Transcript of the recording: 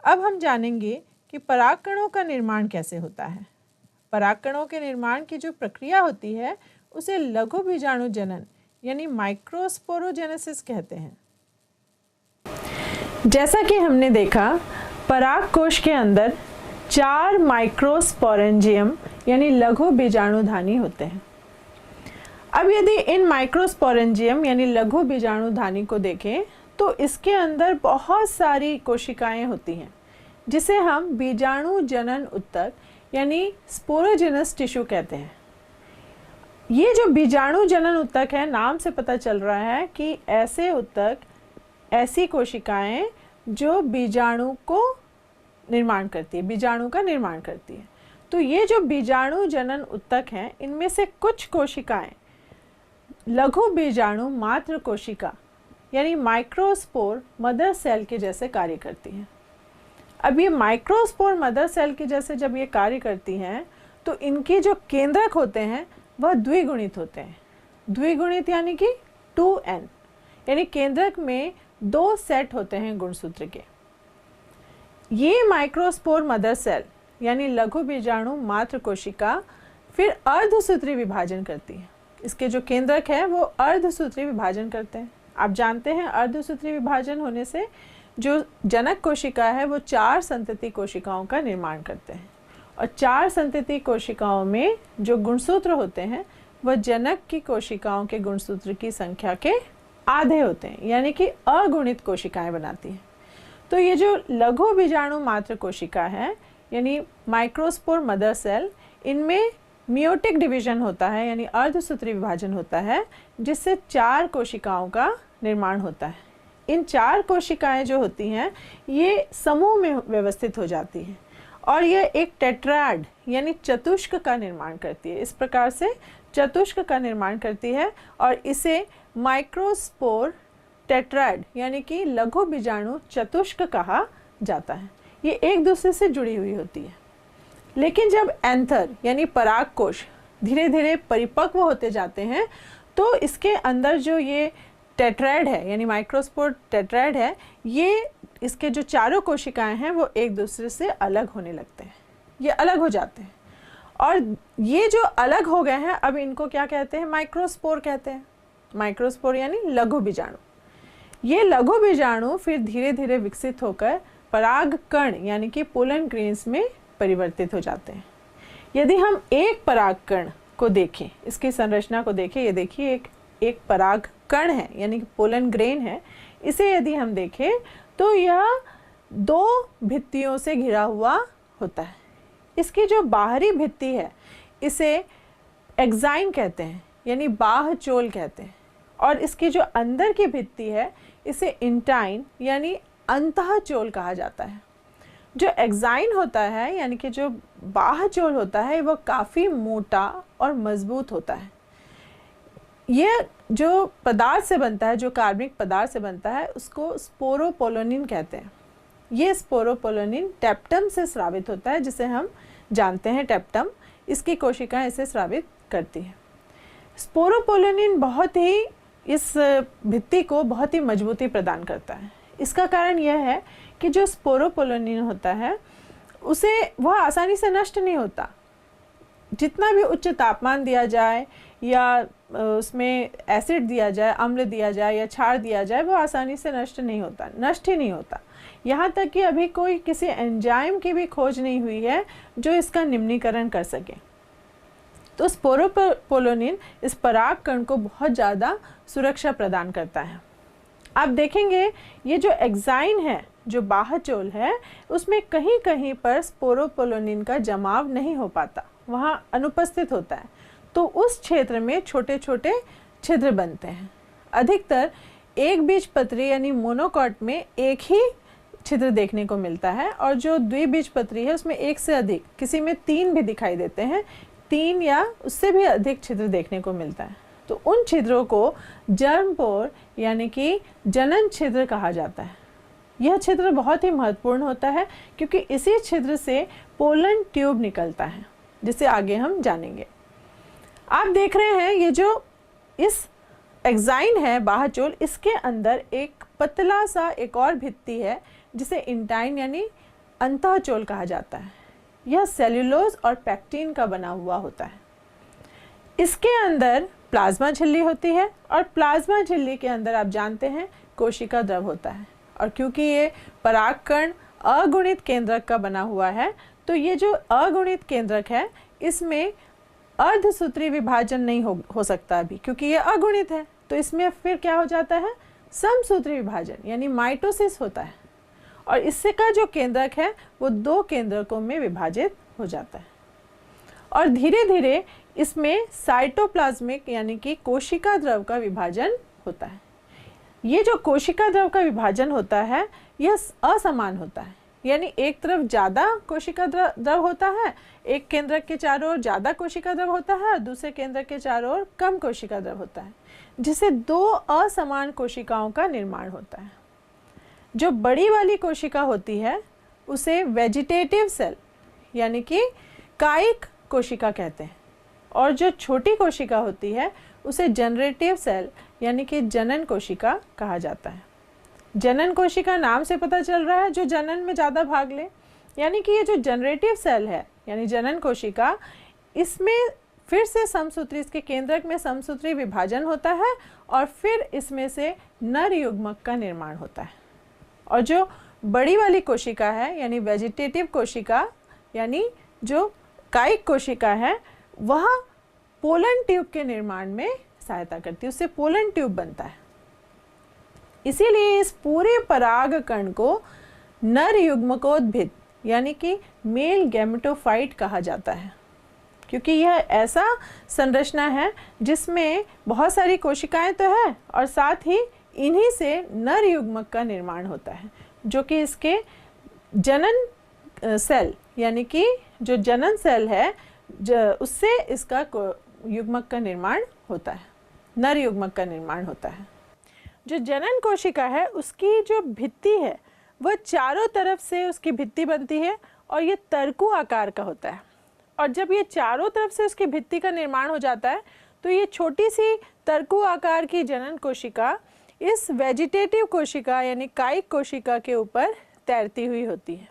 अब हम जानेंगे कि परागकणों का निर्माण कैसे होता है। परागकणों के निर्माण की जो प्रक्रिया होती है उसे लघु बीजाणु जनन यानी माइक्रोस्पोरोजेनेसिस कहते हैं। जैसा कि हमने देखा, पराग कोश के अंदर 4 माइक्रोस्पोरेंजियम यानी लघु बीजाणुधानी होते हैं। अब यदि इन माइक्रोस्पोरेंजियम यानी लघु बीजाणुधानी को देखें तो इसके अंदर बहुत सारी कोशिकाएं होती हैं जिसे हम बीजाणु जनन उत्तक यानी स्पोरोजेनस टिश्यू कहते हैं। ये जो बीजाणु जनन उत्तक है, नाम से पता चल रहा है कि ऐसे उत्तक, ऐसी कोशिकाएं जो बीजाणु को निर्माण करती है, बीजाणु का निर्माण करती है। तो ये जो बीजाणु जनन उत्तक हैं, इनमें से कुछ कोशिकाएं लघु बीजाणु मात्र कोशिका यानी माइक्रोस्पोर मदर सेल के जैसे कार्य करती हैं। अब ये माइक्रोस्पोर मदर सेल के जैसे जब ये कार्य करती हैं तो इनके जो केंद्रक होते हैं वह द्विगुणित होते हैं। द्विगुणित यानी कि 2n, यानी केंद्रक में 2 सेट होते हैं गुणसूत्र के। ये माइक्रोस्पोर मदर सेल यानी लघु बीजाणु मात्र कोशिका फिर अर्धसूत्री विभाजन करती है। इसके जो केंद्रक है वो अर्धसूत्री विभाजन करते हैं। आप जानते हैं अर्धसूत्री विभाजन होने से जो जनक कोशिका है वो 4 संतति कोशिकाओं का निर्माण करते हैं और 4 संतति कोशिकाओं में जो गुणसूत्र होते हैं वह जनक की कोशिकाओं के गुणसूत्र की संख्या के आधे होते हैं, यानी कि अगुणित कोशिकाएं बनाती हैं। तो ये जो लघु बीजाणु मात्र कोशिका है यानी माइक्रोस्पोर मदर सेल, इनमें मियोटिक डिवीजन होता है यानी अर्धसूत्री विभाजन होता है जिससे 4 कोशिकाओं का निर्माण होता है। इन 4 कोशिकाएं जो होती हैं ये समूह में व्यवस्थित हो जाती हैं और यह एक टेट्राड यानी चतुष्क का निर्माण करती है। इस प्रकार से चतुष्क का निर्माण करती है और इसे माइक्रोस्पोर टेट्राड यानी कि लघु बीजाणु चतुष्क कहा जाता है। ये एक दूसरे से जुड़ी हुई होती है। लेकिन जब एंथर यानी परागकोश धीरे धीरे परिपक्व होते जाते हैं तो इसके अंदर जो ये टेट्राड है यानी माइक्रोस्पोर टेट्राड है, ये इसके जो चारों कोशिकाएं हैं वो एक दूसरे से अलग होने लगते हैं, ये अलग हो जाते हैं। और ये जो अलग हो गए हैं अब इनको क्या कहते हैं? माइक्रोस्पोर कहते हैं। माइक्रोस्पोर यानी लघु बीजाणु। ये लघु बीजाणु फिर धीरे धीरे विकसित होकर पराग कण यानी कि पोलन ग्रेन्स में परिवर्तित हो जाते हैं। यदि हम एक पराग कण को देखें, इसकी संरचना को देखें, ये देखिए एक पराग कण है यानी कि पोलन ग्रेन है। इसे यदि हम देखें तो यह 2 भित्तियों से घिरा हुआ होता है। इसकी जो बाहरी भित्ति है इसे एक्साइन कहते हैं यानी बाह्य चोल कहते हैं और इसकी जो अंदर की भित्ति है इसे इंटाइन यानी अंतः चोल कहा जाता है। जो एक्साइन होता है यानी कि जो बाह्य चोल होता है वह काफ़ी मोटा और मजबूत होता है। यह जो पदार्थ से बनता है, जो कार्बनिक पदार्थ से बनता है, उसको स्पोरोपोलोनिन कहते हैं। ये स्पोरोपोलोनिन टेप्टम से स्रावित होता है, जिसे हम जानते हैं टेप्टम। इसकी कोशिकाएं इसे स्रावित करती हैं। स्पोरोपोलोनिन बहुत ही इस भित्ति को बहुत ही मजबूती प्रदान करता है। इसका कारण यह है कि जो स्पोरोपोलोनिन होता है उसे वह आसानी से नष्ट नहीं होता। जितना भी उच्च तापमान दिया जाए या उसमें एसिड दिया जाए, अम्ल दिया जाए या क्षार दिया जाए, वो आसानी से नष्ट नहीं होता, नष्ट ही नहीं होता। यहाँ तक कि अभी कोई किसी एंजाइम की भी खोज नहीं हुई है जो इसका निम्नीकरण कर सके। तो स्पोरोपोलोनिन इस पराग कण को बहुत ज़्यादा सुरक्षा प्रदान करता है। आप देखेंगे ये जो एक्साइन है, जो बाह्य चोल है, उसमें कहीं कहीं पर स्पोरोपोलोनिन का जमाव नहीं हो पाता, वहाँ अनुपस्थित होता है। तो उस क्षेत्र में छोटे छोटे छिद्र बनते हैं। अधिकतर एक बीजपत्री यानी मोनोकॉट में एक ही छिद्र देखने को मिलता है और जो द्विबीजपत्री है उसमें एक से अधिक, किसी में 3 भी दिखाई देते हैं, 3 या उससे भी अधिक छिद्र देखने को मिलता है। तो उन छिद्रों को जर्मपोर यानी कि जनन छिद्र कहा जाता है। यह छिद्र बहुत ही महत्वपूर्ण होता है क्योंकि इसी छिद्र से पोलन ट्यूब निकलता है, जिसे आगे हम जानेंगे। आप देख रहे हैं ये जो इस एक्साइन है बाह्य चोल, इसके अंदर एक पतला सा एक और भित्ति है जिसे इंटाइन यानी अंतःचोल कहा जाता है। यह सेल्यूलोज और पैक्टिन का बना हुआ होता है। इसके अंदर प्लाज्मा झिल्ली होती है और प्लाज्मा झिल्ली के अंदर आप जानते हैं कोशिका द्रव होता है। और क्योंकि ये परागकण अगुणित केंद्रक का बना हुआ है, तो ये जो अगुणित केंद्रक है इसमें अर्धसूत्री विभाजन नहीं हो सकता अभी, क्योंकि ये अगुणित है। तो इसमें फिर क्या हो जाता है, समसूत्री विभाजन यानी माइटोसिस होता है। और इससे का जो केंद्रक है वो 2 केंद्रकों में विभाजित हो जाता है। और धीरे धीरे इसमें साइटोप्लाज्मिक यानी कि कोशिका द्रव का विभाजन होता है। ये जो कोशिका द्रव का विभाजन होता है यह असमान होता है, यानी एक तरफ ज़्यादा कोशिका द्रव होता है, एक केंद्रक के चारों ओर ज़्यादा कोशिका द्रव होता है और दूसरे केंद्रक के चारों ओर कम कोशिका द्रव होता है, जिससे 2 असमान कोशिकाओं का निर्माण होता है। जो बड़ी वाली कोशिका होती है उसे वेजिटेटिव सेल यानी कि कायिक कोशिका कहते हैं, और जो छोटी कोशिका होती है उसे जनरेटिव सेल यानी कि जनन कोशिका कहा जाता है। जनन कोशिका नाम से पता चल रहा है जो जनन में ज़्यादा भाग ले, यानी कि ये जो जनरेटिव सेल है यानी जनन कोशिका, इसमें फिर से समसूत्री, इसके केंद्रक में समसूत्री विभाजन होता है और फिर इसमें से नर युग्मक का निर्माण होता है। और जो बड़ी वाली कोशिका है यानी वेजिटेटिव कोशिका यानी जो कायिक कोशिका है, वह पोलन ट्यूब के निर्माण में सहायता करती है, उससे पोलन ट्यूब बनता है। इसीलिए इस पूरे पराग कण को नर युग्मकोद्भिद यानी कि मेल गैमेटोफाइट कहा जाता है, क्योंकि यह ऐसा संरचना है जिसमें बहुत सारी कोशिकाएं तो है और साथ ही इन्हीं से नर युग्मक का निर्माण होता है, जो कि इसके जनन सेल यानी कि जो जनन सेल है उससे इसका युग्मक का निर्माण होता है, नर युग्मक का निर्माण होता है। जो जनन कोशिका है उसकी जो भित्ति है वह चारों तरफ से उसकी भित्ति बनती है और ये तरकू आकार का होता है। और जब ये चारों तरफ से उसकी भित्ति का निर्माण हो जाता है तो ये छोटी सी तरकू आकार की जनन कोशिका इस वेजिटेटिव कोशिका यानी कायिक कोशिका के ऊपर तैरती हुई होती है।